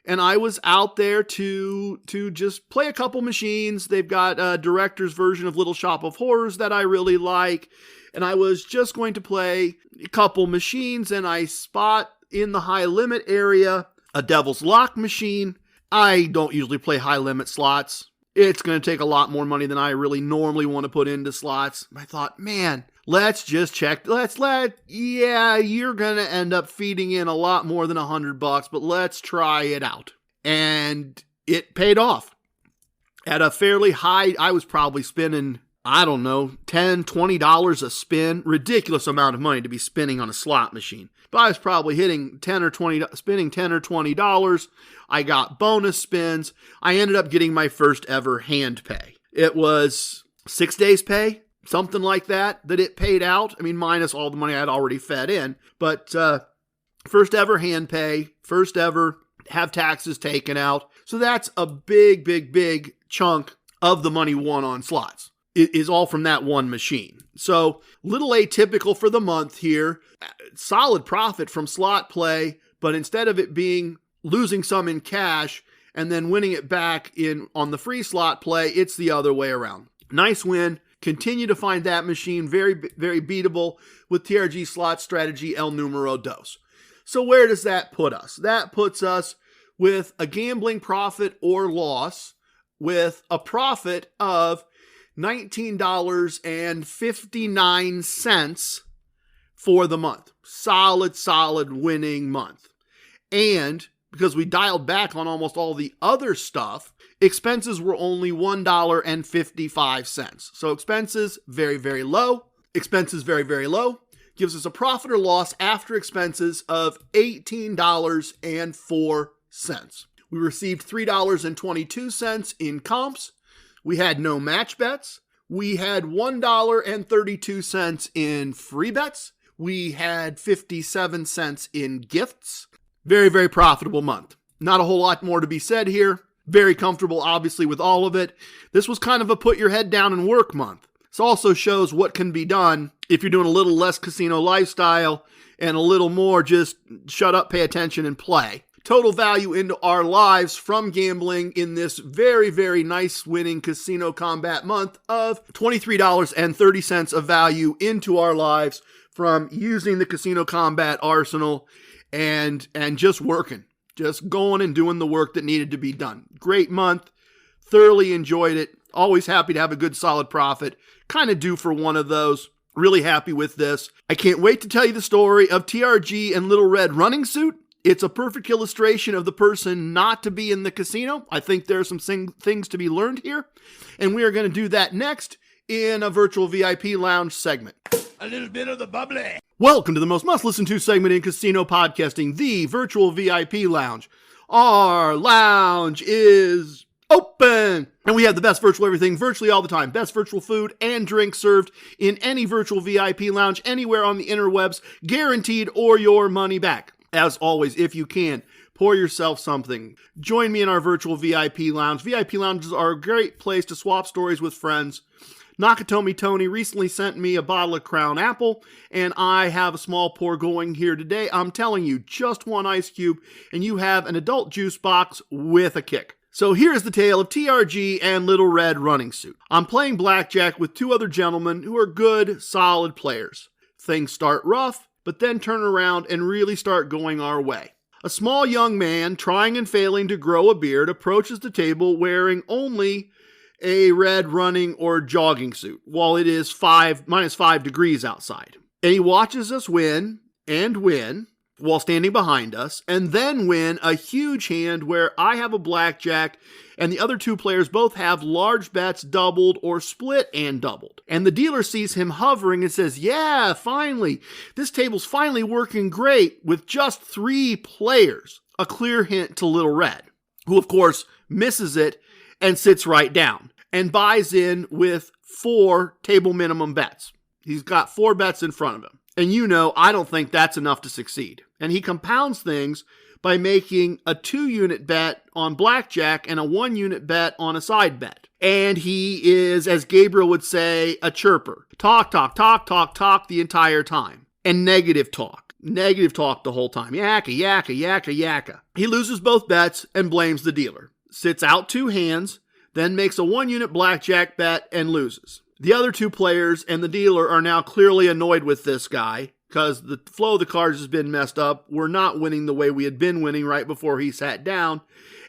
And I was out there to just play a couple machines. They've got a director's version of Little Shop of Horrors that I really like. And I was just going to play a couple machines, and I spot in the high limit area a Devil's Lock machine. I don't usually play high limit slots. It's going to take a lot more money than I really normally want to put into slots. I thought, man, let's just check. You're going to end up feeding in a lot more than $100, but let's try it out. And it paid off. At a fairly high, I was probably spending, $10, $20 a spin. Ridiculous amount of money to be spending on a slot machine. But I was probably spending $10 or $20. I got bonus spins. I ended up getting my first ever hand pay. It was 6 days pay, something like that it paid out. I mean, minus all the money I had already fed in. But first ever hand pay, first ever have taxes taken out. So that's a big, big, big chunk of the money won on slots. It is all from that one machine. So little atypical for the month here. Solid profit from slot play, but instead of it being losing some in cash and then winning it back on the free slot play, it's the other way around. Nice win. Continue to find that machine very, very beatable with TRG slot strategy El Numero Dos. So where does that put us? That puts us with a gambling profit or loss with a profit of $19.59 for the month. Solid winning month. And because we dialed back on almost all the other stuff, expenses were only $1.55. So expenses very, very low. Expenses very, very low. Gives us a profit or loss after expenses of $18.04. We received $3.22 in comps. We had no match bets. We had $1.32 in free bets. We had 57 cents in gifts. Very, very profitable month. Not a whole lot more to be said here. Very comfortable, obviously, with all of it. This was kind of a put your head down and work month. This also shows what can be done if you're doing a little less casino lifestyle and a little more just shut up, pay attention, and play. Total value into our lives from gambling in this very, very nice winning casino combat month of $23.30 of value into our lives from using the casino combat arsenal and just working, just going and doing the work that needed to be done. Great month. Thoroughly enjoyed it. Always happy to have a good solid profit. Kind of due for one of those. Really happy with this. I can't wait to tell you the story of TRG and Little Red Running Suit. It's a perfect illustration of the person not to be in the casino. I think there are some things to be learned here. And we are going to do that next in a virtual VIP lounge segment. A little bit of the bubbly. Welcome to the most must-listen-to segment in casino podcasting, the virtual VIP lounge. Our lounge is open, and we have the best virtual everything virtually all the time. Best virtual food and drink served in any virtual VIP lounge anywhere on the interwebs, guaranteed or your money back. As always, if you can, pour yourself something. Join me in our virtual VIP lounge. VIP lounges are a great place to swap stories with friends. Nakatomi Tony recently sent me a bottle of Crown Apple, and I have a small pour going here today. I'm telling you, just one ice cube, and you have an adult juice box with a kick. So here's the tale of TRG and Little Red Running Suit. I'm playing blackjack with two other gentlemen who are good, solid players. Things start rough, but then turn around and really start going our way. A small young man, trying and failing to grow a beard, approaches the table wearing only a red running or jogging suit while it is -5 degrees outside. And he watches us win while standing behind us, and then win a huge hand where I have a blackjack and the other two players both have large bets doubled or split and doubled. And the dealer sees him hovering and says, "Yeah, finally, this table's finally working great with just 3 players." A clear hint to Little Red, who of course misses it and sits right down and buys in with 4 table minimum bets. He's got 4 bets in front of him. And I don't think that's enough to succeed. And he compounds things by making a 2-unit bet on blackjack and a 1-unit bet on a side bet. And he is, as Gabriel would say, a chirper. Talk the entire time. And negative talk the whole time. Yakka. He loses both bets and blames the dealer. Sits out 2 hands, then makes a 1-unit blackjack bet and loses. The other 2 players and the dealer are now clearly annoyed with this guy because the flow of the cards has been messed up. We're not winning the way we had been winning right before he sat down.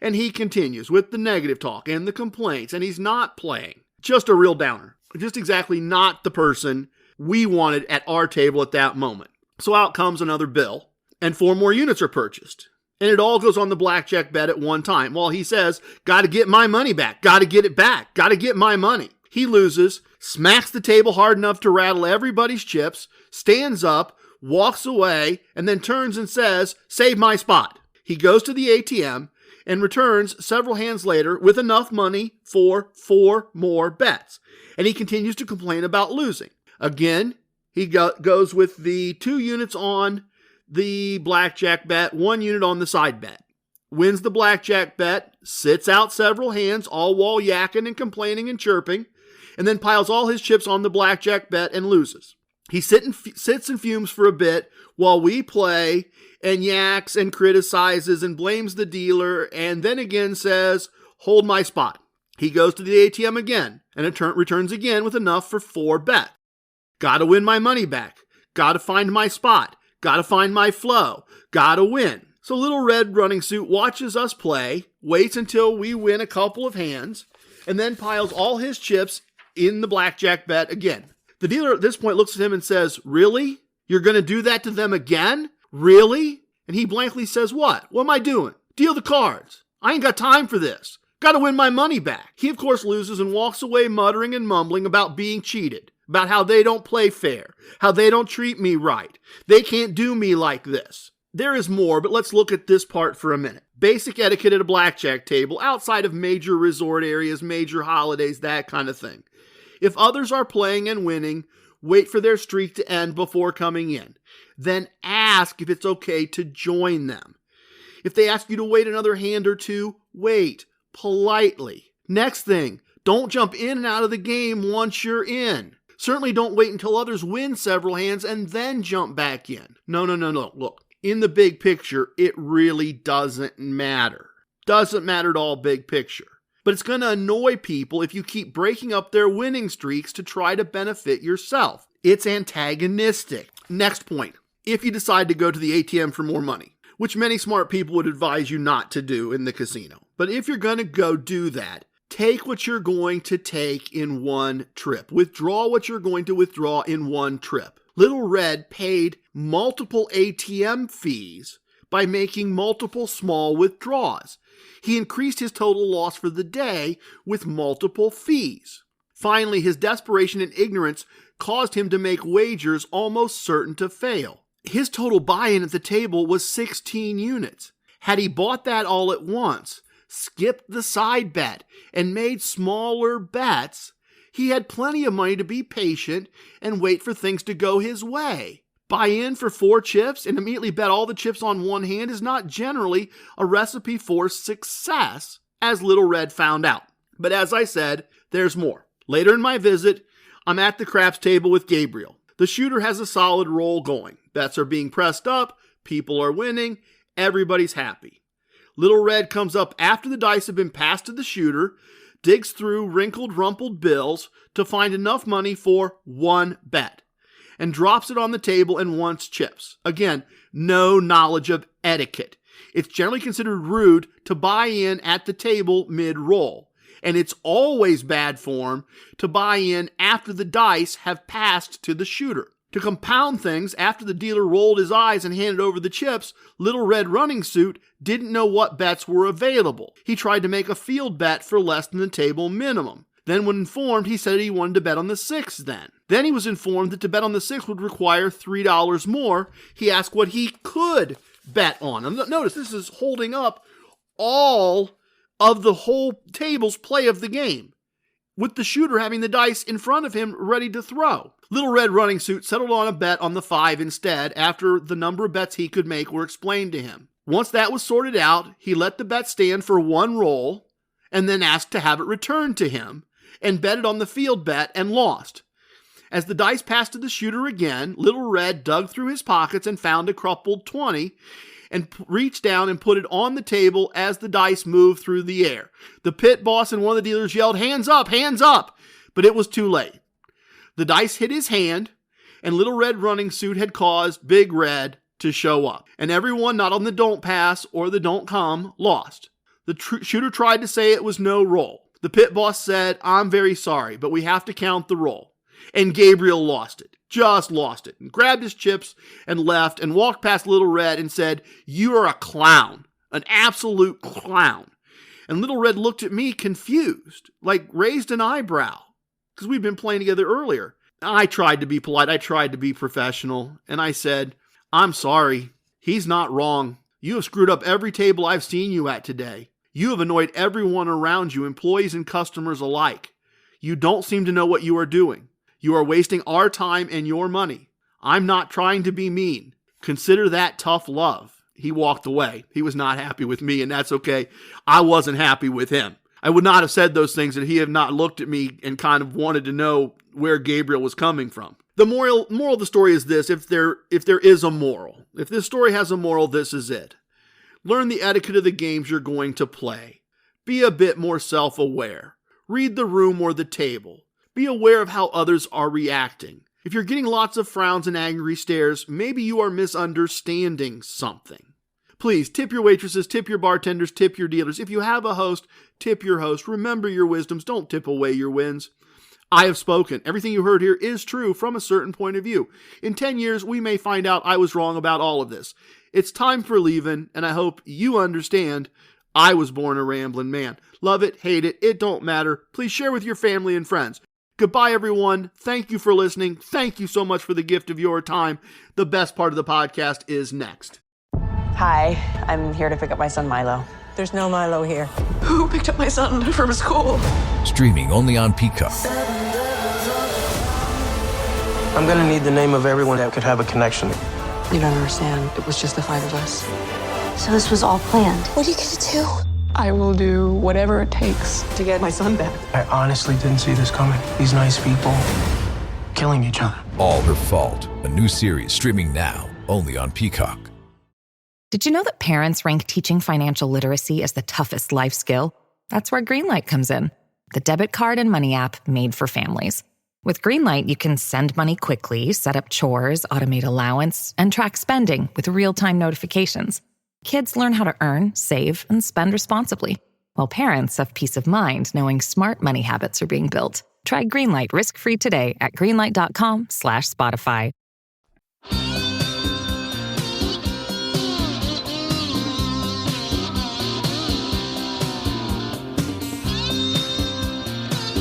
And he continues with the negative talk and the complaints, and he's not playing. Just a real downer. Just exactly not the person we wanted at our table at that moment. So out comes another bill, and 4 more units are purchased. And it all goes on the blackjack bet at one time. While he says, "Gotta get my money back. Gotta get it back. Gotta get my money." He loses, smacks the table hard enough to rattle everybody's chips, stands up, walks away, and then turns and says, "Save my spot." He goes to the ATM and returns several hands later with enough money for 4 more bets. And he continues to complain about losing. Again, he goes with the 2 units on the blackjack bet, 1 unit on the side bet. wins the blackjack bet, sits out several hands, all while yakking and complaining and chirping, and then piles all his chips on the blackjack bet and loses. He sits and fumes for a bit while we play and yaks and criticizes and blames the dealer and then again says, hold my spot. He goes to the ATM again and returns again with enough for 4 bets. Gotta win my money back. Gotta find my spot. Gotta find my flow. Gotta win. So Little Red Running Suit watches us play, waits until we win a couple of hands, and then piles all his chips in the blackjack bet again. The dealer at this point looks at him and says, really? You're going to do that to them again? Really? And he blankly says, what? What am I doing? Deal the cards. I ain't got time for this. Got to win my money back. He, of course, loses and walks away muttering and mumbling about being cheated, about how they don't play fair, how they don't treat me right. They can't do me like this. There is more, but let's look at this part for a minute. Basic etiquette at a blackjack table, outside of major resort areas, major holidays, that kind of thing. If others are playing and winning, wait for their streak to end before coming in. Then ask if it's okay to join them. If they ask you to wait another hand or two, wait politely. Next thing, don't jump in and out of the game once you're in. Certainly don't wait until others win several hands and then jump back in. No. Look, in the big picture, it really doesn't matter. Doesn't matter at all, big picture. But it's going to annoy people if you keep breaking up their winning streaks to try to benefit yourself. It's antagonistic. Next point. If you decide to go to the ATM for more money, which many smart people would advise you not to do in the casino. But if you're going to go do that, take what you're going to take in one trip. Withdraw what you're going to withdraw in one trip. Little Red paid multiple ATM fees by making multiple small withdrawals. He increased his total loss for the day with multiple fees. Finally, his desperation and ignorance caused him to make wagers almost certain to fail. His total buy-in at the table was 16 units. Had he bought that all at once, skipped the side bet, and made smaller bets, he had plenty of money to be patient and wait for things to go his way. Buy in for 4 chips and immediately bet all the chips on one hand is not generally a recipe for success, as Little Red found out. But as I said, there's more. Later in my visit, I'm at the craps table with Gabriel. The shooter has a solid roll going. Bets are being pressed up, people are winning, everybody's happy. Little Red comes up after the dice have been passed to the shooter, digs through wrinkled, rumpled bills to find enough money for 1 bet, and drops it on the table and wants chips. Again, no knowledge of etiquette. It's generally considered rude to buy in at the table mid-roll, and it's always bad form to buy in after the dice have passed to the shooter. To compound things, after the dealer rolled his eyes and handed over the chips, Little Red Running Suit didn't know what bets were available. He tried to make a field bet for less than the table minimum. Then when informed, he said he wanted to bet on the 6 then. Then he was informed that to bet on the 6 would require $3 more. He asked what he could bet on. And notice, this is holding up all of the whole table's play of the game, with the shooter having the dice in front of him ready to throw. Little Red Running Suit settled on a bet on the 5 instead after the number of bets he could make were explained to him. Once that was sorted out, he let the bet stand for 1 roll and then asked to have it returned to him and betted on the field bet and lost. As the dice passed to the shooter again, Little Red dug through his pockets and found a crumpled 20 and reached down and put it on the table as the dice moved through the air. The pit boss and one of the dealers yelled, hands up, but it was too late. The dice hit his hand, and Little Red Running Suit had caused Big Red to show up. And everyone not on the don't pass or the don't come lost. The shooter tried to say it was no roll. The pit boss said, I'm very sorry, but we have to count the roll. And Gabriel lost it. Just lost it. And grabbed his chips and left and walked past Little Red and said, you are a clown. An absolute clown. And Little Red looked at me confused, like raised an eyebrow, because we'd been playing together earlier. I tried to be polite. I tried to be professional. And I said, I'm sorry. He's not wrong. You have screwed up every table I've seen you at today. You have annoyed everyone around you, employees and customers alike. You don't seem to know what you are doing. You are wasting our time and your money. I'm not trying to be mean. Consider that tough love. he walked away. He was not happy with me, and that's okay. I wasn't happy with him. I would not have said those things if he had not looked at me and kind of wanted to know where Gabriel was coming from. The moral of the story is this: if there is a moral, if this story has a moral, this is it. Learn the etiquette of the games you're going to play. Be a bit more self-aware. Read the room or the table. Be aware of how others are reacting. If you're getting lots of frowns and angry stares, maybe you are misunderstanding something. Please tip your waitresses, tip your bartenders, tip your dealers. If you have a host, tip your host. Remember your wisdoms. Don't tip away your wins. I have spoken. Everything you heard here is true from a certain point of view. In 10 years, we may find out I was wrong about all of this. It's time for leaving, and I hope you understand I was born a ramblin' man. Love it, hate it, it don't matter. Please share with your family and friends. Goodbye, everyone. Thank you for listening. Thank you so much for the gift of your time. The best part of the podcast is next. Hi, I'm here to pick up my son Milo. There's no Milo here. Who picked up my son from school? Streaming only on Peacock. I'm gonna need the name of everyone that could have a connection. You don't understand. It was just the 5 of us. So this was all planned. What are you gonna do? I will do whatever it takes to get my son back. I honestly didn't see this coming. These nice people killing each other. All Her Fault. A new series streaming now only on Peacock. Did you know that parents rank teaching financial literacy as the toughest life skill? That's where Greenlight comes in, the debit card and money app made for families. With Greenlight, you can send money quickly, set up chores, automate allowance, and track spending with real-time notifications. Kids learn how to earn, save, and spend responsibly, while parents have peace of mind knowing smart money habits are being built. Try Greenlight risk-free today at greenlight.com/Spotify.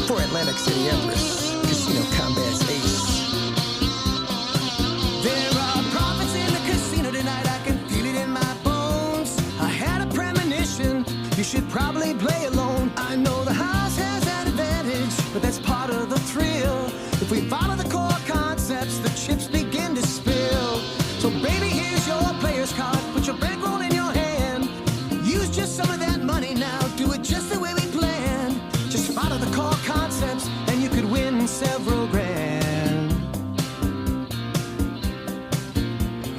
For Atlantic City Empress, Casino Combat's ace. There are profits in the casino tonight, I can feel it in my bones. I had a premonition, you should probably play alone. I know the house has an advantage, but that's part of the thrill. If we follow the core concepts, the chips begin to spill. So baby, here's your player's card, put your bankroll in your hand. Use just some of that money now, do it just the way we planned. Just follow the core concepts and you could win several grand.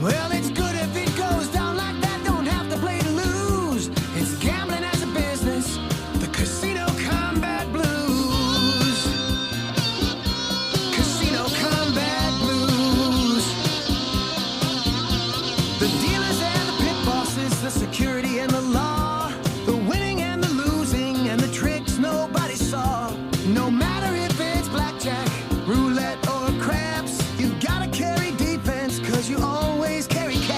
Well, it's good if it goes down like that, don't have to play to lose. It's gambling as a business, the Casino Combat Blues. Casino Combat Blues. The dealers and the pit bosses, the security and the law, the winning and the losing and the tricks nobody saw. No matter if it's blackjack, roulette or craps, you gotta carry defense, cause you always carry cash.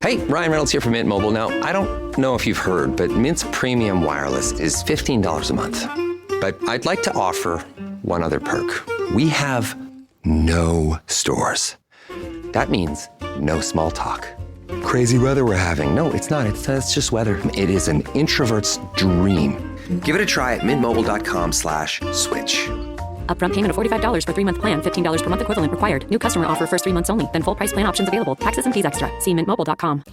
Hey, Ryan Reynolds here from Mint Mobile. Now, I don't know if you've heard, but Mint's premium wireless is $15 a month. But I'd like to offer one other perk. We have no stores. That means no small talk. Crazy weather we're having. No, it's not. It's just weather. It is an introvert's dream. Give it a try at mintmobile.com/switch. Upfront payment of $45 for 3-month plan. $15 per month equivalent required. New customer offer first 3 months only. Then full price plan options available. Taxes and fees extra. See mintmobile.com.